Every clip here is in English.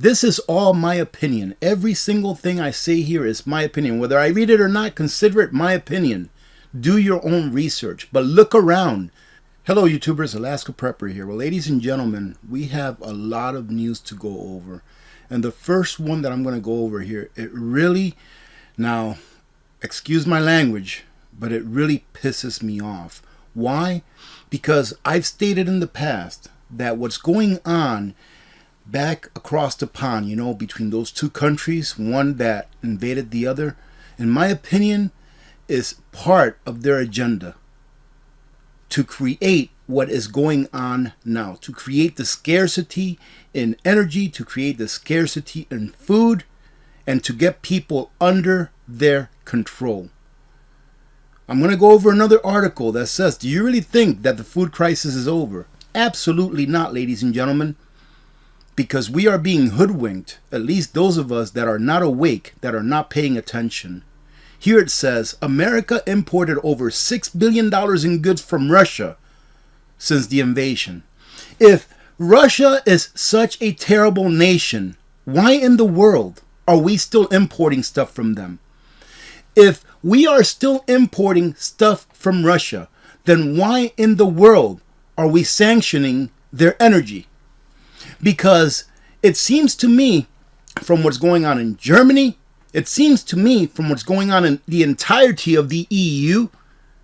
This is all my opinion. Every single thing I say here is my opinion. Whether I read it or not, consider it my opinion. Do your own research, but look around. Hello YouTubers, Alaska Prepper here. Well, ladies and gentlemen, we have a lot of news to go over. And the first one that I'm going to go over here, it really, now, excuse my language, but it really pisses me off. Why? Because I've stated in the past that what's going on back across the pond, you know, between those two countries, one that invaded the other, in my opinion, is part of their agenda to create what is going on now, to create the scarcity in energy, to create the scarcity in food, and to get people under their control. I'm going to go over another article that says, do you really think that the food crisis is over? Absolutely not, ladies and gentlemen, because we are being hoodwinked, at least those of us that are not awake, that are not paying attention. Here it says, America imported over $6 billion in goods from Russia since the invasion. If Russia is such a terrible nation, why in the world are we still importing stuff from them? If we are still importing stuff from Russia, then why in the world are we sanctioning their energy? Because it seems to me, from what's going on in Germany, it seems to me from what's going on in the entirety of the EU,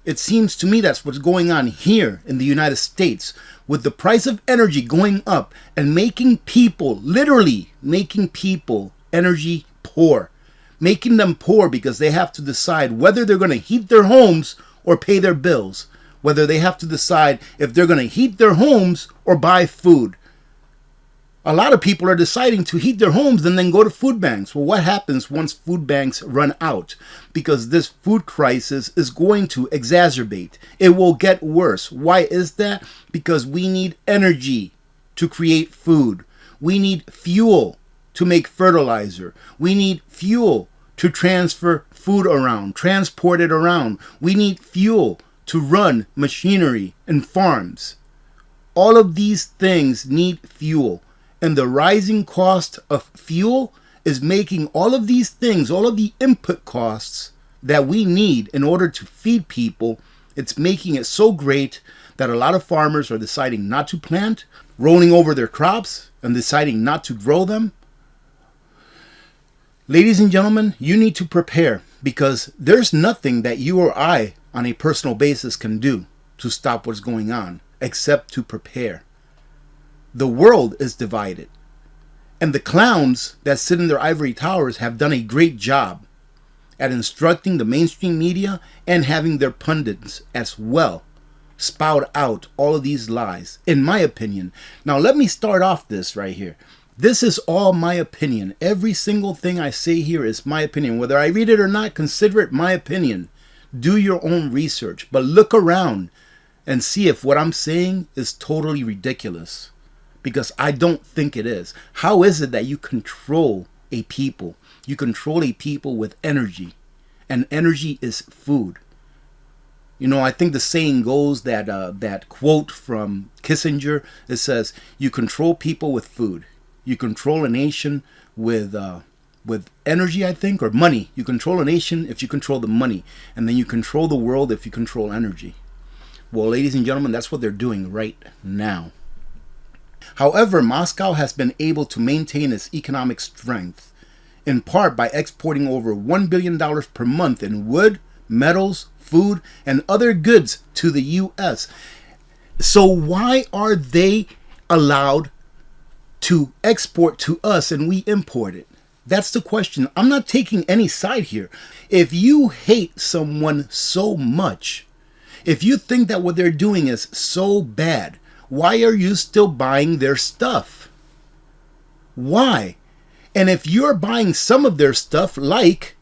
it seems to me that's what's going on here in the United States, with the price of energy going up and making people, literally making people energy poor. Making them poor because they have to decide whether they're going to heat their homes or pay their bills. Whether they have to decide if they're going to heat their homes or buy food. A lot of people are deciding to heat their homes and then go to food banks. Well, what happens once food banks run out? Because this food crisis is going to exacerbate. It will get worse. Why is that? Because we need energy to create food. We need fuel to make fertilizer. We need fuel to transfer food around, transport it around. We need fuel to run machinery and farms. All of these things need fuel. And the rising cost of fuel is making all of these things, all of the input costs that we need in order to feed people, it's making it so great that a lot of farmers are deciding not to plant, rolling over their crops and deciding not to grow them. Ladies and gentlemen, you need to prepare, because there's nothing that you or I on a personal basis can do to stop what's going on except to prepare. The world is divided, and the clowns that sit in their ivory towers have done a great job at instructing the mainstream media and having their pundits as well spout out all of these lies, in my opinion. Now let me start off this right here. This is all my opinion. Every single thing I say here is my opinion. Whether I read it or not, consider it my opinion. Do your own research, but look around and see if what I'm saying is totally ridiculous. Because I don't think it is. How is it that you control a people? You control a people with energy. And energy is food. You know, I think the saying goes that that quote from Kissinger, it says, you control people with food. You control a nation with energy, I think, or money. You control a nation if you control the money. And then you control the world if you control energy. Well, ladies and gentlemen, that's what they're doing right now. However, Moscow has been able to maintain its economic strength, in part by exporting over $1 billion per month in wood, metals, food, and other goods to the U.S. So why are they allowed to export to us and we import it? That's the question. I'm not taking any side here. If you hate someone so much, if you think that what they're doing is so bad, why are you still buying their stuff? Why? And if you're buying some of their stuff, like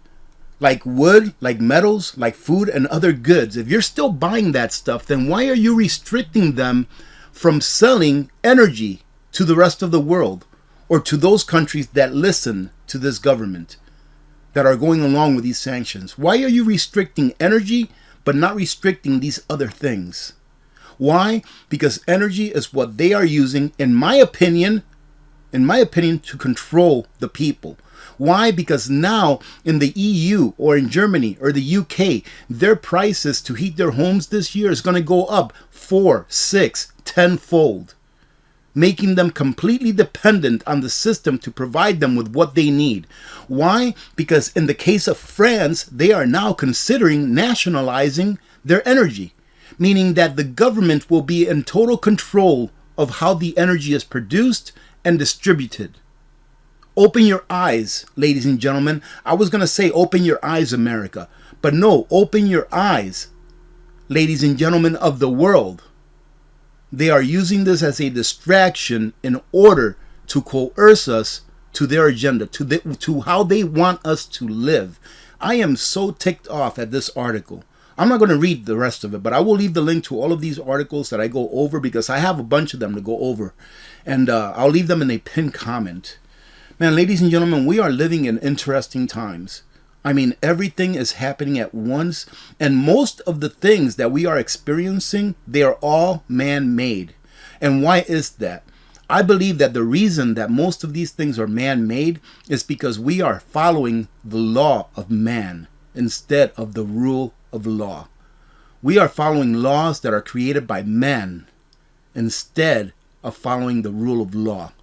wood, like metals, like food and other goods, if you're still buying that stuff, then why are you restricting them from selling energy to the rest of the world, or to those countries that listen to this government, that are going along with these sanctions? Why are you restricting energy but not restricting these other things? Why? Because energy is what they are using, in my opinion, in my opinion, to control the people. Why? Because now in the EU or in Germany or the UK, their prices to heat their homes this year is going to go up 4, 6, 10-fold, making them completely dependent on the system to provide them with what they need. Why? Because in the case of France, they are now considering nationalizing their energy, meaning that the government will be in total control of how the energy is produced and distributed. Open your eyes, ladies and gentlemen. I was going to say open your eyes, America. But no, open your eyes, ladies and gentlemen of the world. They are using this as a distraction in order to coerce us to their agenda, to how they want us to live. I am so ticked off at this article. I'm not going to read the rest of it, but I will leave the link to all of these articles that I go over because I have a bunch of them to go over. And I'll leave them in a pinned comment. Man, ladies and gentlemen, we are living in interesting times. I mean, everything is happening at once. And most of the things that we are experiencing, they are all man-made. And why is that? I believe that the reason that most of these things are man-made is because we are following the law of man instead of the rule of law. We are following laws that are created by men instead of following the rule of law.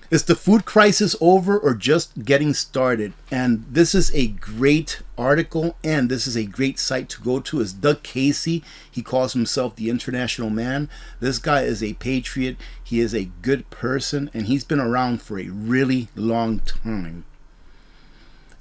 Is the food crisis over or just getting started? And this is a great article, and this is a great site to go to. Is Doug Casey. He calls himself the International Man. This guy is a patriot. He is a good person, and he's been around for a really long time.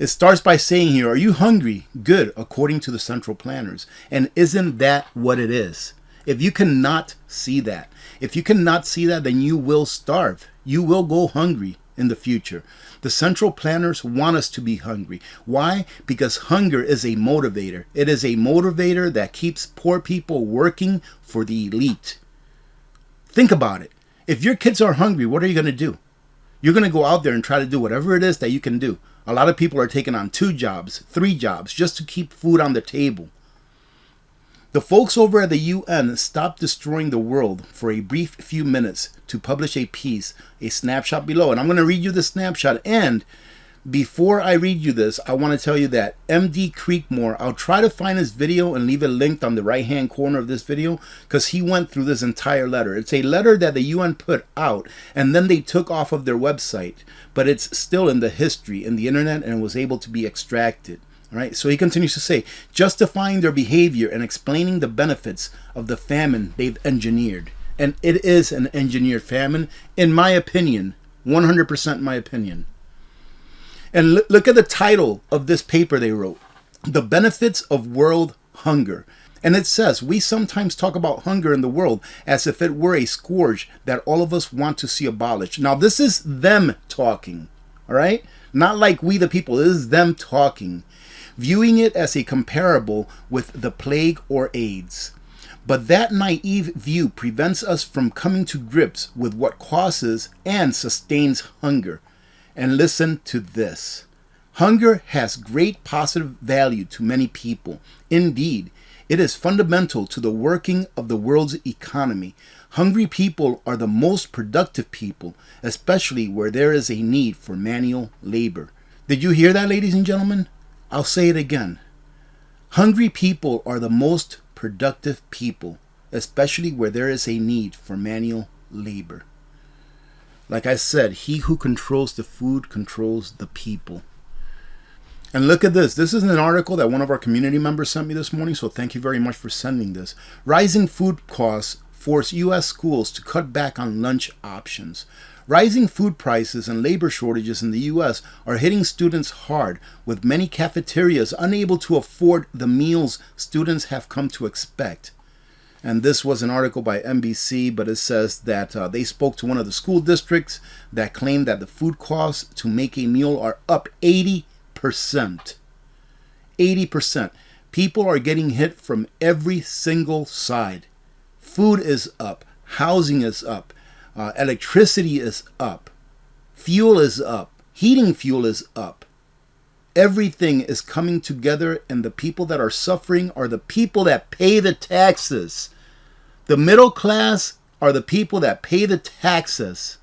It starts by saying here, are you hungry? Good, according to the central planners. And isn't that what it is? If you cannot see that, then you will starve. You will go hungry in the future. The central planners want us to be hungry. Why? Because hunger is a motivator. It is a motivator that keeps poor people working for the elite. Think about it. If your kids are hungry, what are you going to do? You're going to go out there and try to do whatever it is that you can do. A lot of people are taking on 2 jobs, 3 jobs, just to keep food on the table. The folks over at the UN stopped destroying the world for a brief few minutes to publish a piece, a snapshot below. And I'm going to read you the snapshot. And before I read you this, I want to tell you that MD Creekmore, I'll try to find his video and leave it linked on the right-hand corner of this video because he went through this entire letter. It's a letter that the UN put out and then they took off of their website, but it's still in the history, in the internet, and was able to be extracted. All right, so he continues to say, justifying their behavior and explaining the benefits of the famine they've engineered. And it is an engineered famine, in my opinion, 100% my opinion. And look at the title of this paper they wrote, The Benefits of World Hunger. And it says, we sometimes talk about hunger in the world as if it were a scourge that all of us want to see abolished. Now, this is them talking, all right? Not like we the people, it is them talking. Viewing it as a comparable with the plague or AIDS. But that naive view prevents us from coming to grips with what causes and sustains hunger. And listen to this. Hunger has great positive value to many people. Indeed, it is fundamental to the working of the world's economy. Hungry people are the most productive people, especially where there is a need for manual labor. Did you hear that, ladies and gentlemen? I'll say it again. Hungry people are the most productive people, especially where there is a need for manual labor. Like I said, he who controls the food controls the people. And look at this. This is an article that one of our community members sent me this morning, so thank you very much for sending this. Rising food costs force U.S. schools to cut back on lunch options. Rising food prices and labor shortages in the U.S. are hitting students hard, with many cafeterias unable to afford the meals students have come to expect. And this was an article by NBC, but it says that they spoke to one of the school districts that claimed that the food costs to make a meal are up 80%. 80%. People are getting hit from every single side. Food is up. Housing is up. Electricity is up. Fuel is up. Heating fuel is up. Everything is coming together, and the people that are suffering are the people that pay the taxes. The middle class are the people that pay the taxes.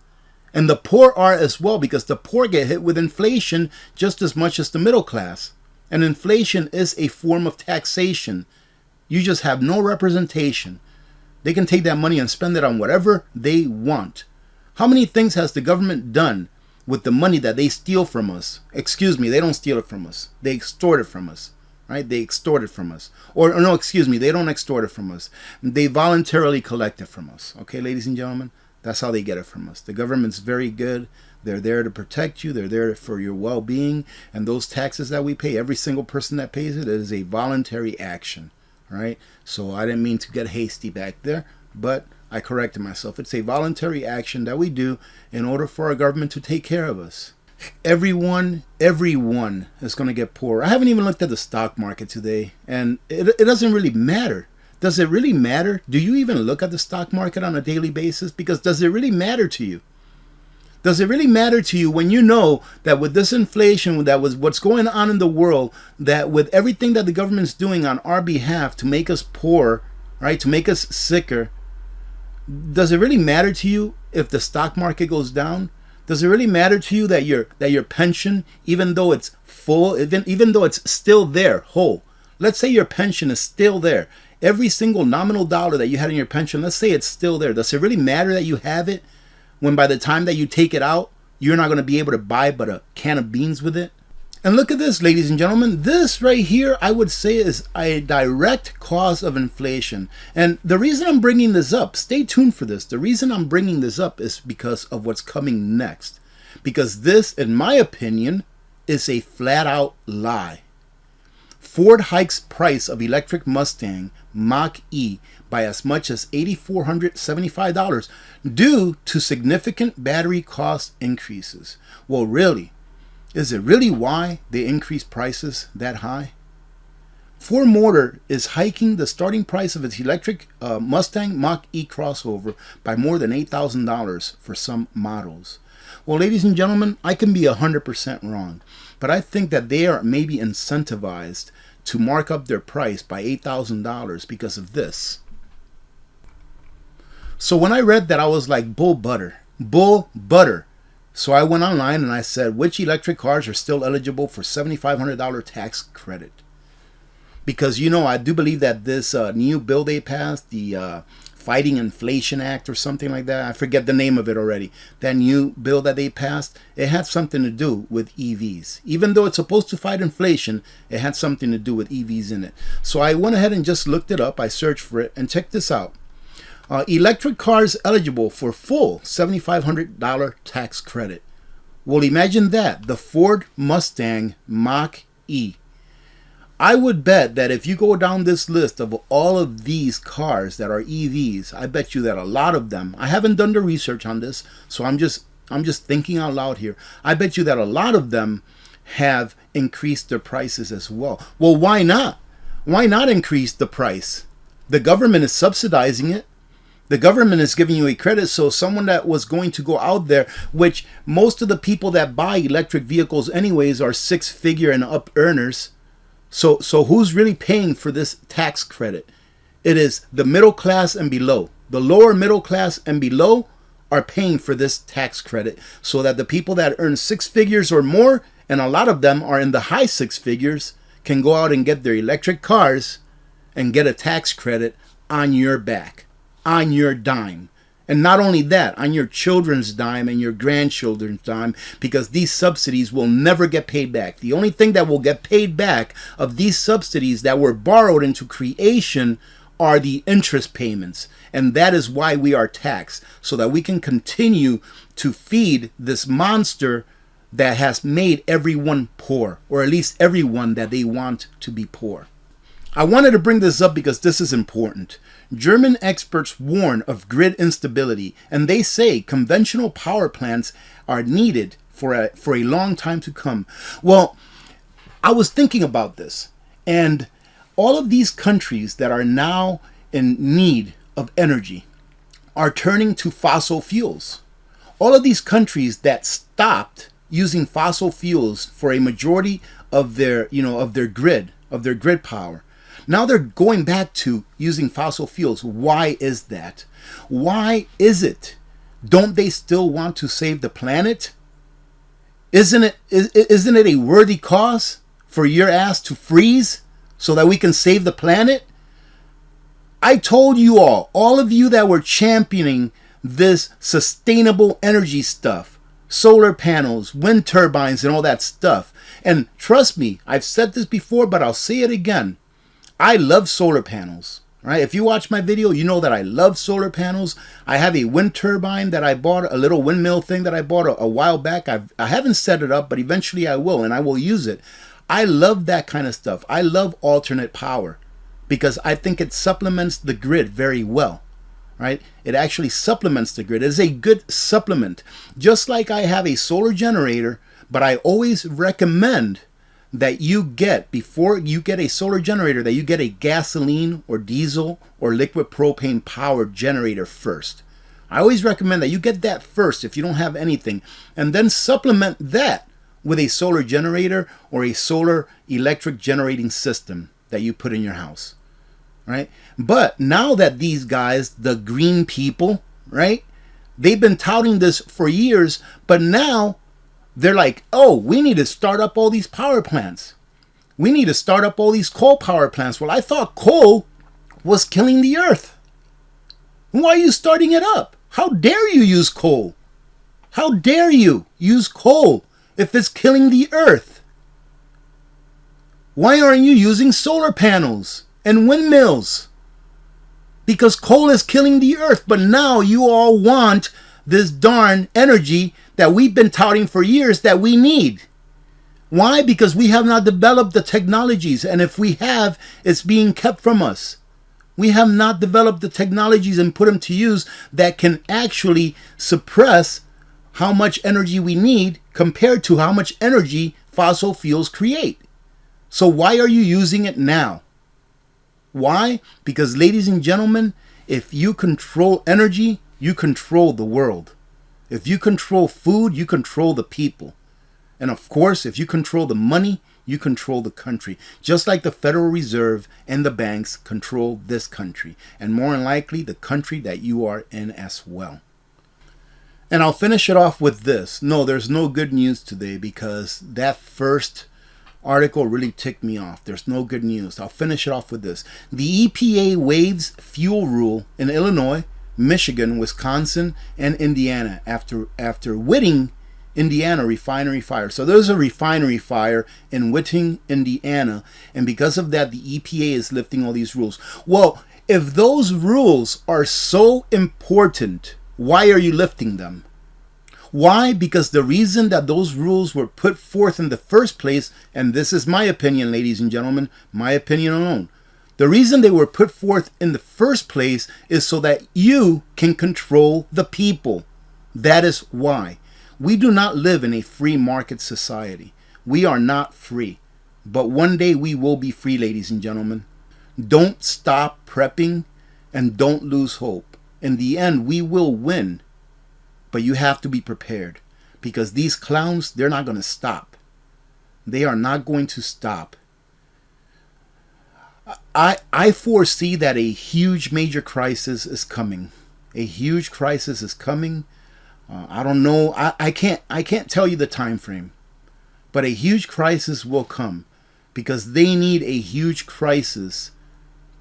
And the poor are as well, because the poor get hit with inflation just as much as the middle class. And inflation is a form of taxation. You just have no representation. They can take that money and spend it on whatever they want. How many things has the government done with the money that they steal from us? Excuse me, they don't steal it from us. They extort it from us, right? They extort it from us. Or no, excuse me, they don't extort it from us. They voluntarily collect it from us. Okay, ladies and gentlemen, that's how they get it from us. The government's very good. They're there to protect you. They're there for your well-being. And those taxes that we pay, every single person that pays it, is a voluntary action, right? So I didn't mean to get hasty back there, but I corrected myself. It's a voluntary action that we do in order for our government to take care of us. Everyone is going to get poor. I haven't even looked at the stock market today, and it doesn't really matter. Does it really matter? Do you even look at the stock market on a daily basis? Because does it really matter to you? Does it really matter to you when you know that with this inflation, that was what's going on in the world, that with everything that the government's doing on our behalf to make us poor, right, to make us sicker, does it really matter to you if the stock market goes down? Does it really matter to you that your pension, even though it's full, even though it's still there, whole, let's say your pension is still there, every single nominal dollar that you had in your pension, let's say it's still there. Does it really matter that you have it when by the time that you take it out, you're not going to be able to buy but a can of beans with it? And look at this, ladies and gentlemen. This right here, I would say, is a direct cause of inflation. And the reason I'm bringing this up, stay tuned for this. The reason I'm bringing this up is because of what's coming next. Because this, in my opinion, is a flat out lie. Ford hikes price of electric Mustang Mach-E by as much as $8,475 due to significant battery cost increases. Well, really? Is it really why they increase prices that high? Ford Motor is hiking the starting price of its electric Mustang Mach-E crossover by more than $8,000 for some models. Well, ladies and gentlemen, I can be 100% wrong, but I think that they are maybe incentivized to mark up their price by $8,000 because of this. So when I read that, I was like, bull butter. So I went online and I said, which electric cars are still eligible for $7,500 tax credit? Because, you know, I do believe that this new bill they passed, the Fighting Inflation Act or something like that, I forget the name of it already. That new bill that they passed, it had something to do with EVs. Even though it's supposed to fight inflation, it had something to do with EVs in it. So I went ahead and just looked it up. I searched for it, and check this out. Electric cars eligible for full $7,500 tax credit. Well, imagine that, the Ford Mustang Mach-E. I would bet that if you go down this list of all of these cars that are EVs, I bet you that a lot of them, I haven't done the research on this, so I'm just thinking out loud here. I bet you that a lot of them have increased their prices as well. Well, why not? Why not increase the price? The government is subsidizing it. The government is giving you a credit, so someone that was going to go out there, which most of the people that buy electric vehicles anyways are six-figure and up earners. So who's really paying for this tax credit? It is the middle class and below. The lower middle class and below are paying for this tax credit, so that the people that earn six figures or more, and a lot of them are in the high six figures, can go out and get their electric cars and get a tax credit on your back, on your dime. And not only that, on your children's dime and your grandchildren's dime, because these subsidies will never get paid back. The only thing that will get paid back of these subsidies that were borrowed into creation are the interest payments. And that is why we are taxed, so that we can continue to feed this monster that has made everyone poor, or at least everyone that they want to be poor. I wanted to bring this up because this is important. German experts warn of grid instability, and they say conventional power plants are needed for a long time to come. Well, I was thinking about this, and all of these countries that are now in need of energy are turning to fossil fuels. All of these countries that stopped using fossil fuels for a majority of their grid power, now they're going back to using fossil fuels. Why is that? Why is it Don't they still want to save the planet? Isn't it a worthy cause for your ass to freeze so that we can save the planet? I told you all of you that were championing this sustainable energy stuff, solar panels, wind turbines, and all that stuff. And trust me, I've said this before, but I'll say it again. I love solar panels. Right? If you watch my video, you know that I love solar panels. I have a wind turbine that I bought, a little windmill thing that I bought a while back. I haven't set it up, but eventually I will, and I will use it. I love that kind of stuff. I love alternate power because I think it supplements the grid very well. Right? It actually supplements the grid. It is a good supplement. Just like I have a solar generator, but I always recommend that you get, before you get a solar generator, that you get a gasoline or diesel or liquid propane powered generator first. I always recommend that you get that first if you don't have anything, and then supplement that with a solar generator or a solar electric generating system that you put in your house. Right? But now that these guys, the green people, right, they've been touting this for years, but now they're like, oh, we need to start up all these power plants. We need to start up all these coal power plants. Well, I thought coal was killing the earth. Why are you starting it up? How dare you use coal? How dare you use coal if it's killing the earth? Why aren't you using solar panels and windmills? Because coal is killing the earth, but now you all want this darn energy that we've been touting for years that we need. Why? Because we have not developed the technologies, and if we have, it's being kept from us. We have not developed the technologies and put them to use that can actually suppress how much energy we need compared to how much energy fossil fuels create. So why are you using it now? Why? Because, ladies and gentlemen, if you control energy, you control the world. If you control food, you control the people. And of course, if you control the money, you control the country. Just like the Federal Reserve and the banks control this country. And more than likely, the country that you are in as well. And I'll finish it off with this. No, there's no good news today because that first article really ticked me off. There's no good news. I'll finish it off with this. The EPA waives fuel rule in Illinois, Michigan, Wisconsin, and Indiana after Whitting, Indiana refinery fire. So there's a refinery fire in Whitting, Indiana, and because of that, the EPA is lifting all these rules. Well, if those rules are so important, why are you lifting them? Why? Because the reason that those rules were put forth in the first place, and this is my opinion, ladies and gentlemen, my opinion alone. The reason they were put forth in the first place is so that you can control the people. That is why. We do not live in a free market society. We are not free. But one day we will be free, ladies and gentlemen. Don't stop prepping and don't lose hope. In the end, we will win. But you have to be prepared. Because these clowns, they're not going to stop. They are not going to stop. I foresee that a huge major crisis is coming. A huge crisis is coming. I don't know. I can't tell you the time frame. But a huge crisis will come because they need a huge crisis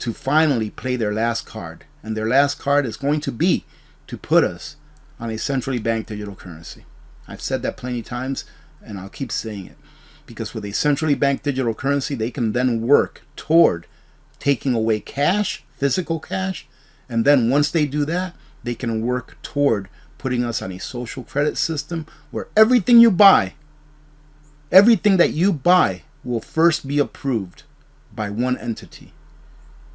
to finally play their last card. And their last card is going to be to put us on a centrally banked digital currency. I've said that plenty of times and I'll keep saying it. Because with a centrally banked digital currency, they can then work toward taking away cash, physical cash, and then once they do that, they can work toward putting us on a social credit system where everything you buy, everything that you buy will first be approved by one entity.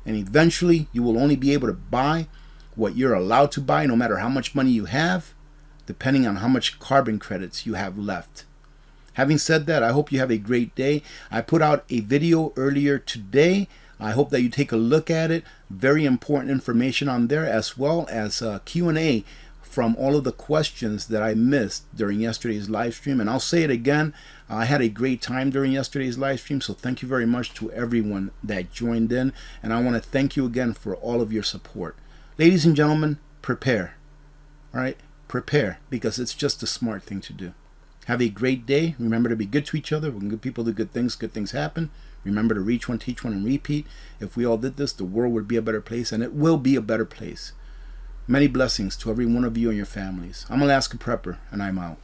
And eventually, you will only be able to buy what you're allowed to buy, no matter how much money you have, depending on how much carbon credits you have left. Having said that, I hope you have a great day. I put out a video earlier today. I hope that you take a look at it. Very important information on there, as well as Q&A from all of the questions that I missed during yesterday's live stream. And I'll say it again, I had a great time during yesterday's live stream, so thank you very much to everyone that joined in. And I want to thank you again for all of your support. Ladies and gentlemen, prepare. All right? prepare, because it's just a smart thing to do. Have a great day. Remember to be good to each other. When good people do good things happen. Remember to reach one, teach one, and repeat. If we all did this, the world would be a better place, and it will be a better place. Many blessings to every one of you and your families. I'm Alaska Prepper, and I'm out.